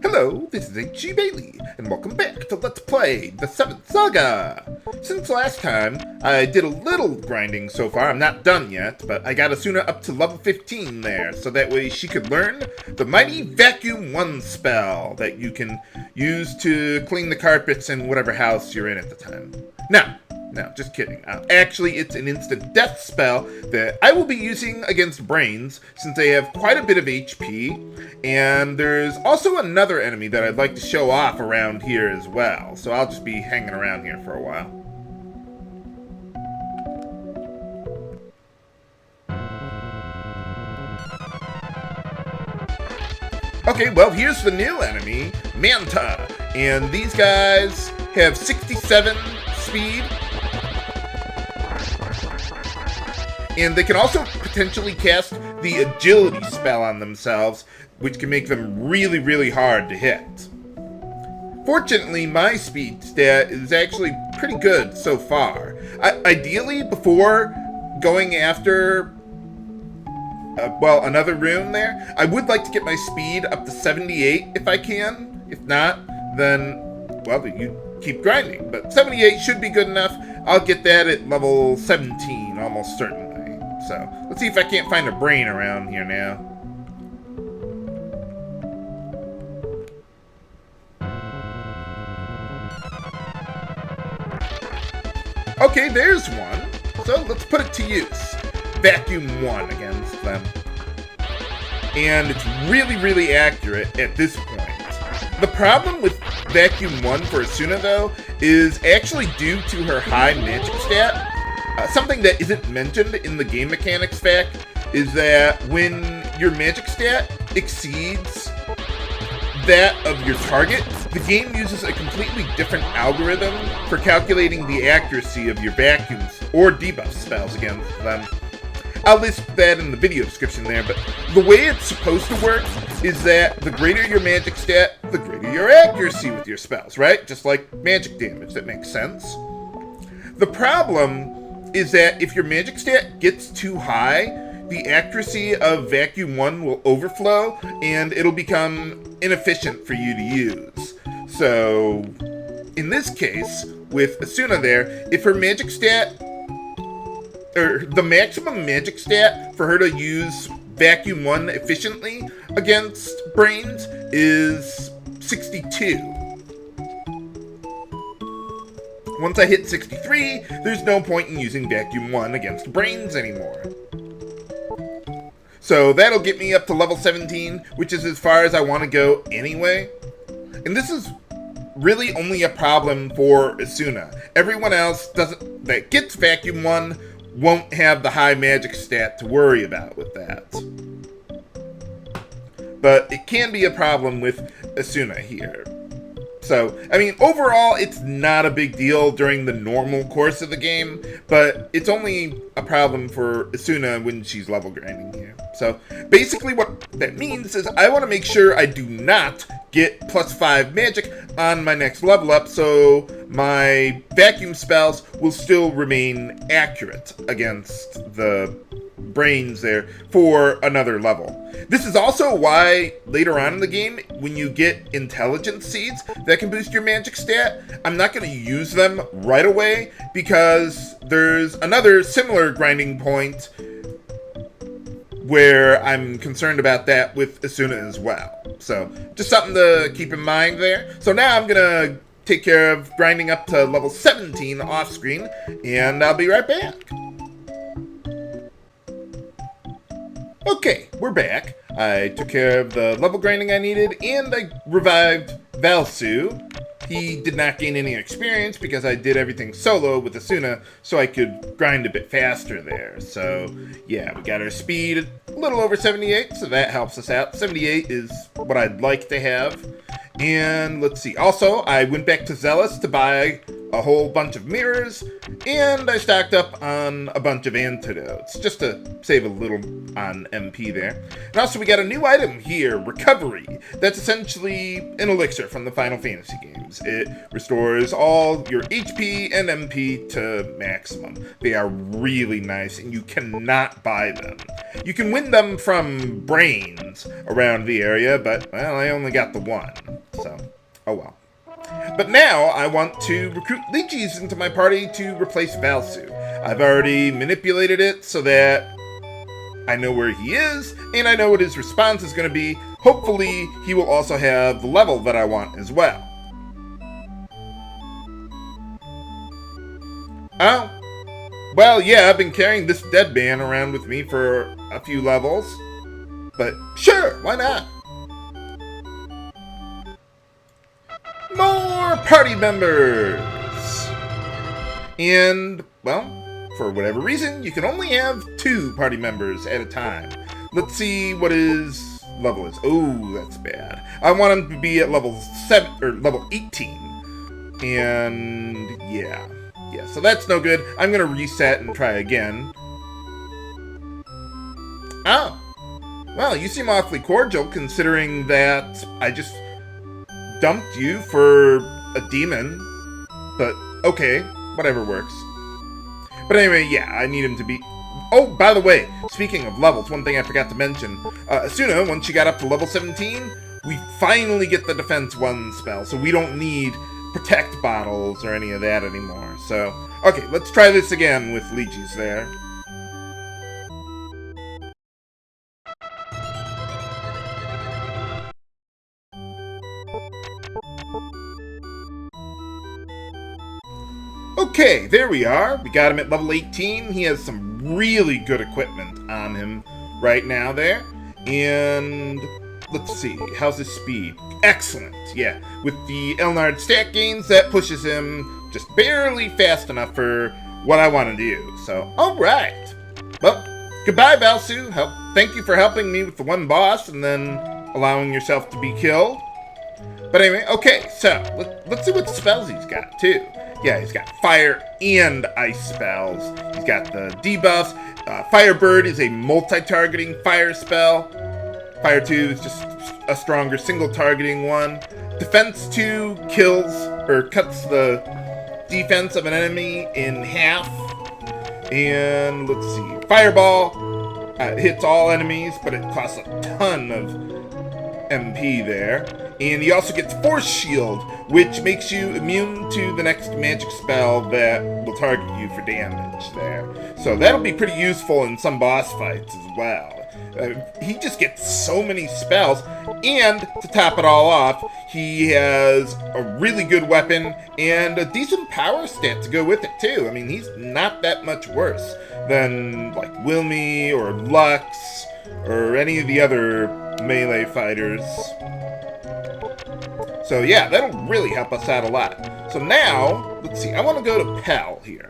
Hello, this is H.G. Bailey, and welcome back to Let's Play the 7th Saga! Since last time, I did a little grinding so far. I'm not done yet, but I got Esuna up to level 15 there, so that way she could learn the mighty Vacuum 1 spell that you can use to clean the carpets in whatever house you're in at the time. No, just kidding. Actually, it's an instant death spell that I will be using against brains, since they have quite a bit of HP, and there's also another enemy that I'd like to show off around here as well, so I'll just be hanging around here for a while. Okay, well, here's the new enemy, Manta, and these guys have 67 speed, and they can also potentially cast the agility spell on themselves, which can make them really, really hard to hit. Fortunately, my speed stat is actually pretty good so far. Ideally, before going after, another rune there, I would like to get my speed up to 78 if I can. If not, then, well, you keep grinding. But 78 should be good enough. I'll get that at level 17, almost certainly. So, let's see if I can't find a brain around here now. Okay, there's one. So, let's put it to use. Vacuum 1 against them. And it's really, really accurate at this point. The problem with Vacuum 1 for Esuna, though, is actually due to her high magic stat. Something that isn't mentioned in the game mechanics fact is that when your magic stat exceeds that of your target, the game uses a completely different algorithm for calculating the accuracy of your vacuums or debuff spells against them. I'll list that in the video description there, but the way it's supposed to work is that the greater your magic stat, the greater your accuracy with your spells, right? Just like magic damage, that makes sense. The problem is that if your magic stat gets too high, the accuracy of Vacuum 1 will overflow, and it'll become inefficient for you to use. So, in this case, with Esuna there, if her magic stat, or the maximum magic stat for her to use Vacuum 1 efficiently against brains is 62. Once I hit 63, there's no point in using Vacuum 1 against brains anymore. So that'll get me up to level 17, which is as far as I want to go anyway. And this is really only a problem for Esuna. Everyone else that gets Vacuum 1 won't have the high magic stat to worry about with that. But it can be a problem with Esuna here. So, I mean, overall, it's not a big deal during the normal course of the game, but it's only a problem for Esuna when she's level grinding here. So, basically what that means is I want to make sure I do not get +5 magic on my next level up, so my vacuum spells will still remain accurate against the brains there for another level. This is also why later on in the game, when you get intelligence seeds that can boost your magic stat, I'm not going to use them right away because there's another similar grinding point where I'm concerned about that with Esuna as well. So just something to keep in mind there. So now I'm going to take care of grinding up to level 17 off screen, and I'll be right back. Okay, we're back. I took care of the level grinding I needed, and I revived Valsu. He did not gain any experience because I did everything solo with Esuna, so I could grind a bit faster there. So, yeah, we got our speed a little over 78, so that helps us out. 78 is what I'd like to have. And let's see. Also, I went back to Zealous to buy a whole bunch of mirrors, And I stocked up on a bunch of antidotes, just to save a little on MP there. And also we got a new item here, Recovery. That's essentially an elixir from the Final Fantasy games. It restores all your HP and MP to maximum. They are really nice, and you cannot buy them. You can win them from brains around the area, but, well, I only got the one, so, oh well. But now I want to recruit Lejes into my party to replace Valsu. I've already manipulated it so that I know where he is, and I know what his response is going to be. Hopefully, he will also have the level that I want as well. Oh, well, yeah, I've been carrying this dead man around with me for a few levels. But sure, why not? More party members! And, well, for whatever reason, you can only have 2 party members at a time. Let's see what his level is. Oh, that's bad. I want him to be at level 7 or level 18. And yeah, so that's no good. I'm gonna reset and try again. Oh, well, you seem awfully cordial considering that I just dumped you for a demon, but okay, whatever works. But anyway, yeah, I need him to be... Oh, by the way, speaking of levels, one thing I forgot to mention, Esuna, once she got up to level 17, we finally get the Defense 1 spell, so we don't need Protect bottles or any of that anymore. So, okay, let's try this again with Lejes there. Okay, there we are. We got him at level 18. He has some really good equipment on him right now there. And let's see, how's his speed? Excellent, yeah. With the Elnard stat gains, that pushes him just barely fast enough for what I want to do. So, alright. Well, goodbye, Valsu. Thank you for helping me with the one boss and then allowing yourself to be killed. But anyway, okay, so let's see what spells he's got, too. Yeah, he's got fire and ice spells. He's got the debuffs. Firebird is a multi-targeting fire spell. Fire 2 is just a stronger single-targeting one. Defense 2 kills, or cuts the defense of an enemy in half. And let's see, Fireball hits all enemies, but it costs a ton of MP there. And he also gets Force Shield, which makes you immune to the next magic spell that will target you for damage there. So that'll be pretty useful in some boss fights as well. He just gets so many spells, and to top it all off, he has a really good weapon and a decent power stat to go with it too. I mean, he's not that much worse than like Wilmy or Lux or any of the other melee fighters. So yeah, that'll really help us out a lot. So now, let's see, I want to go to Pell here.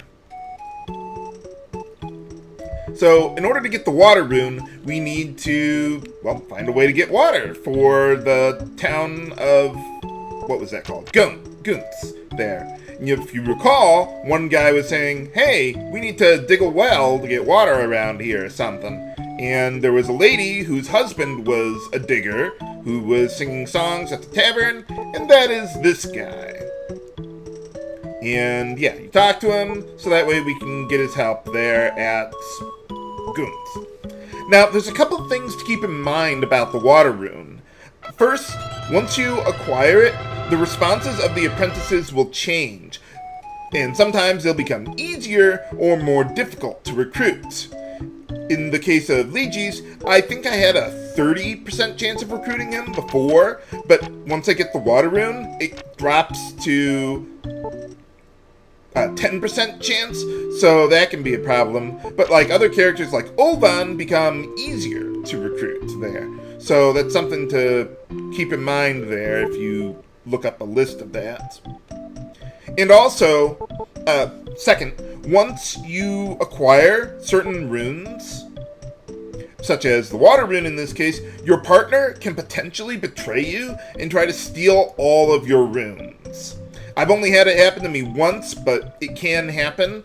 So in order to get the Water Rune, we need to, well, find a way to get water for the town of, what was that called? Guntz there. And if you recall, one guy was saying, hey, we need to dig a well to get water around here or something. And there was a lady whose husband was a digger who was singing songs at the tavern, and that is this guy. And yeah, you talk to him, so that way we can get his help there at Guntz. Now, there's a couple things to keep in mind about the Water Rune. First, once you acquire it, the responses of the apprentices will change, and sometimes they'll become easier or more difficult to recruit. In the case of Lejes, I think I had a 30% chance of recruiting him before, but once I get the Water Rune, it drops to a 10% chance, so that can be a problem. But like other characters like Ulvan become easier to recruit there. So that's something to keep in mind there if you look up a list of that. And also, second, once you acquire certain runes, such as the Water Rune in this case, your partner can potentially betray you and try to steal all of your runes. I've only had it happen to me once, but it can happen.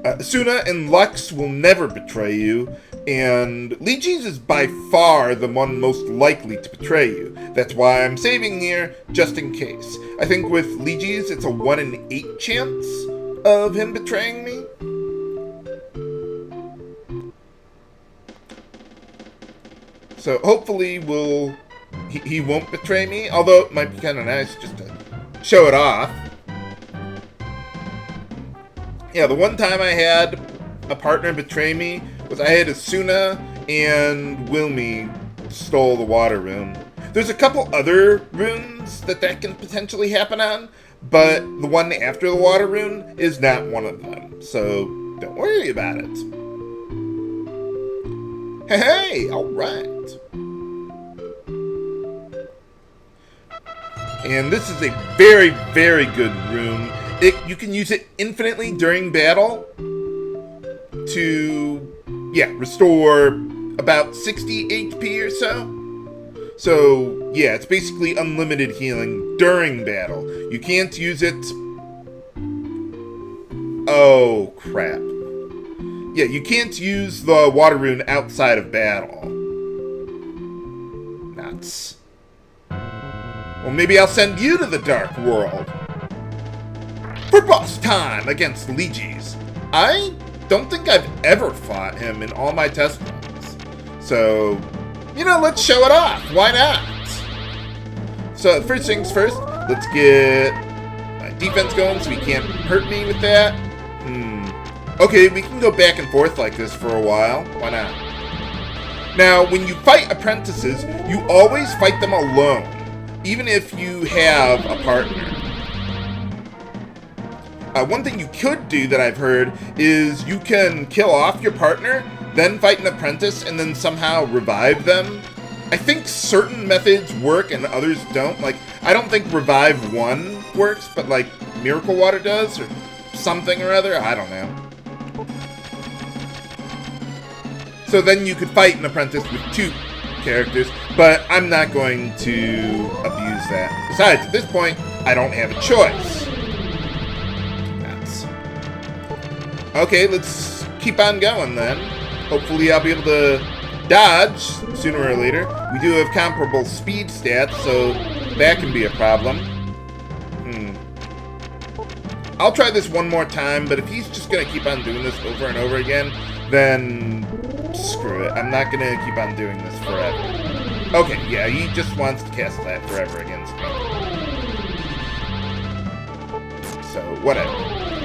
Esuna and Lux will never betray you, and Lejes is by far the one most likely to betray you. That's why I'm saving here, just in case. I think with Lejes, it's a 1 in 8 chance of him betraying me. So hopefully he won't betray me, although it might be kind of nice just to show it off. Yeah, the one time I had a partner betray me was I had Esuna and Wilmy stole the Water Rune. There's a couple other runes that can potentially happen on, but the one after the Water Rune is not one of them, so don't worry about it. Hey, alright. And this is a very, very good rune. You can use it infinitely during battle to, restore about 60 HP or so. So, yeah, it's basically unlimited healing during battle. You can't use it... Oh, crap. Yeah, you can't use the Water Rune outside of battle. Nuts. Well, maybe I'll send you to the Dark World. For boss time against Lejes. I don't think I've ever fought him in all my test runs. So, let's show it off. Why not? So, first things first, let's get my defense going so he can't hurt me with that. Okay, we can go back and forth like this for a while. Why not? Now, when you fight apprentices, you always fight them alone, even if you have a partner. One thing you could do that I've heard is you can kill off your partner, then fight an apprentice, and then somehow revive them. I think certain methods work and others don't. Like, I don't think Revive 1 works, but like Miracle Water does, or something or other. I don't know. So then you could fight an apprentice with 2 characters, but I'm not going to abuse that. Besides, at this point, I don't have a choice. Okay, let's keep on going then. Hopefully I'll be able to dodge sooner or later. We do have comparable speed stats, so that can be a problem. I'll try this one more time, but if he's just going to keep on doing this over and over again, then screw it. I'm not going to keep on doing this forever. Okay, yeah, he just wants to cast that forever against me. So, whatever.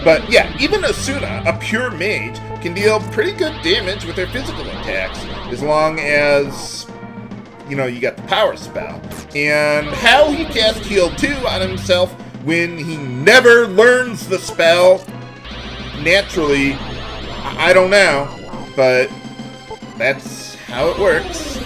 But yeah, even Esuna, a pure mage, can deal pretty good damage with her physical attacks, as long as, you got the power spell. And how he cast Heal 2 on himself when he never learns the spell, naturally, I don't know, but that's how it works.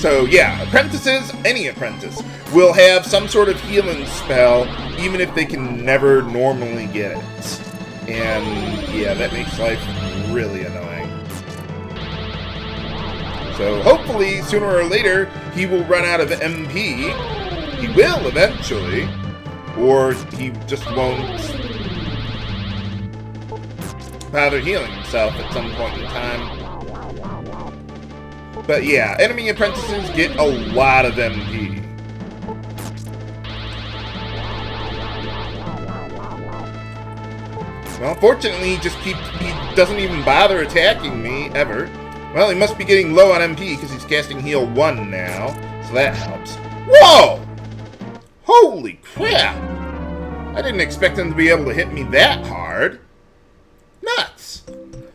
So yeah, apprentices, any apprentice, will have some sort of healing spell, even if they can never normally get it. And yeah, that makes life really annoying. So hopefully, sooner or later, he will run out of MP. He will eventually. Or he just won't bother healing himself at some point in time. But yeah, enemy apprentices get a lot of MP. Well, fortunately, he doesn't even bother attacking me, ever. Well, he must be getting low on MP because he's casting Heal 1 now, so that helps. Whoa! Holy crap! I didn't expect him to be able to hit me that hard. Nuts!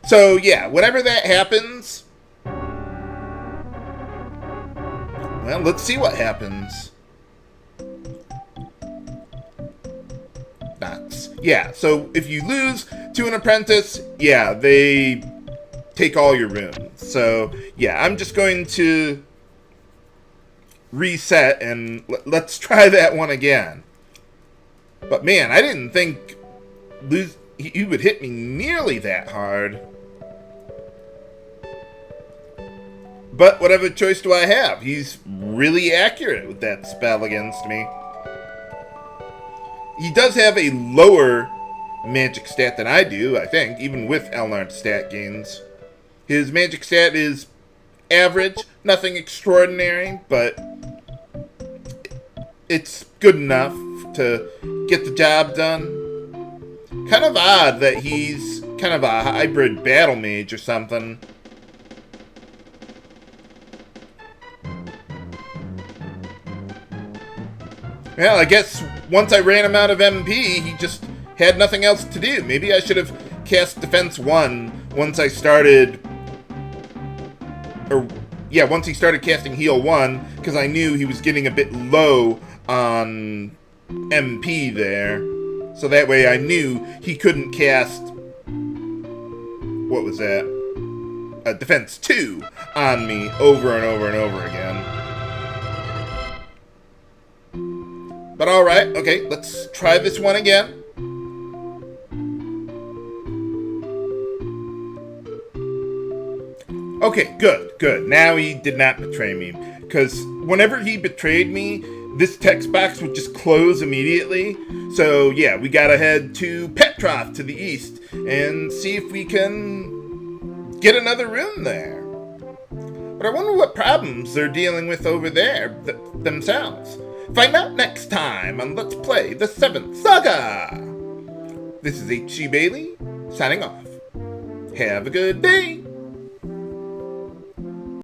So yeah, whenever that happens... Well, let's see what happens. Nuts. Yeah, so if you lose to an apprentice, yeah, they take all your runes. So, yeah, I'm just going to reset and let's try that one again. But man, I didn't think he would hit me nearly that hard. But whatever choice do I have? He's really accurate with that spell against me. He does have a lower magic stat than I do, I think, even with Elnard's stat gains. His magic stat is average, nothing extraordinary, but it's good enough to get the job done. Kind of odd that he's kind of a hybrid battle mage or something. Well, I guess once I ran him out of MP, he just had nothing else to do. Maybe I should have cast Defense 1 once I started... once he started casting Heal 1, because I knew he was getting a bit low on MP there. So that way I knew he couldn't cast... What was that? Defense 2 on me over and over and over again. But alright, okay, let's try this one again. Okay, good. Now he did not betray me. Because whenever he betrayed me, this text box would just close immediately. So yeah, we gotta head to Petrov to the east and see if we can get another rune there. But I wonder what problems they're dealing with over there themselves. Find out next time on Let's Play the 7th Saga! This is H.G. Bailey, signing off. Have a good day!